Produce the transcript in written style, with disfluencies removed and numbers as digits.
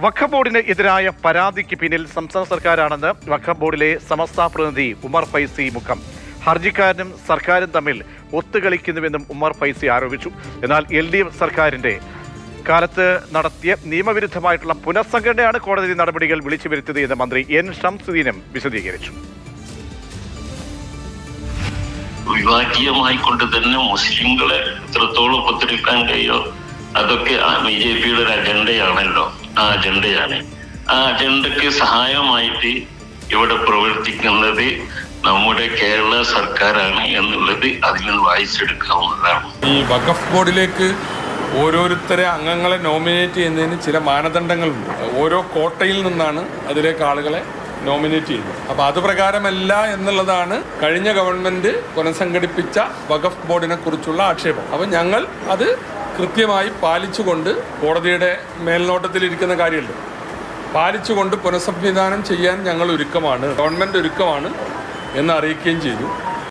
വഖഫ് ബോർഡിന് എതിരായ പരാതിക്ക് പിന്നിൽ സംസ്ഥാന സർക്കാരാണെന്ന് വഖഫ് ബോർഡിലെ സമസ്ത പ്രതിനിധി ഉമർ ഫൈസി മുക്കം. ഹർജിക്കാരനും സർക്കാരും തമ്മിൽ ഒത്തുകളിക്കുന്നുവെന്നും ഉമർ ഫൈസി ആരോപിച്ചു. എന്നാൽ LDF സർക്കാരിന്റെ കാലത്ത് നടത്തിയ നിയമവിരുദ്ധമായിട്ടുള്ള പുനഃസംഘടനയാണ് കോടതി നടപടികൾ വിളിച്ചു വരുത്തിയത് എന്ന് മന്ത്രി N ഷംസുദ്ദീനും വിശദീകരിച്ചു. വിഭാഗീയമായിക്കൊണ്ട് തന്നെ മുസ്ലിങ്ങളെ എത്രത്തോളം ഉപദ്രവിക്കാൻ കഴിയോ അതൊക്കെ BJPയുടെ ഒരു അജണ്ടയാണല്ലോ. ആ അജണ്ടക്ക് സഹായമായിട്ട് ഇവിടെ പ്രവർത്തിക്കുന്നത് നമ്മുടെ കേരള സർക്കാരാണ് എന്നുള്ളത് അതിൽ നിന്ന് വായിച്ചെടുക്കാവുന്നതാണ്. ഈ വഖഫ് ബോർഡിലേക്ക് ഓരോരുത്തരെ അംഗങ്ങളെ നോമിനേറ്റ് ചെയ്യുന്നതിന് ചില മാനദണ്ഡങ്ങളുണ്ട്. ഓരോ കോട്ടയിൽ നിന്നാണ് അതിലേക്ക് ആളുകളെ നോമിനേറ്റ് ചെയ്യുന്നത്. അപ്പോൾ അത് പ്രകാരമല്ല എന്നുള്ളതാണ് കഴിഞ്ഞ ഗവൺമെന്റ് പുനഃസംഘടിപ്പിച്ച വഖഫ് ബോർഡിനെ കുറിച്ചുള്ള ആക്ഷേപം. അപ്പോൾ ഞങ്ങൾ അത് കൃത്യമായി പാലിച്ചുകൊണ്ട് കോടതിയുടെ മേൽനോട്ടത്തിലിരിക്കുന്ന കാര്യമല്ലോ, പാലിച്ചുകൊണ്ട് പുനഃസംവിധാനം ചെയ്യാൻ ഞങ്ങൾ ഒരുക്കമാണ്, ഗവൺമെന്റ് ഒരുക്കമാണ് എന്ന് അറിയിക്കുകയും ചെയ്തു.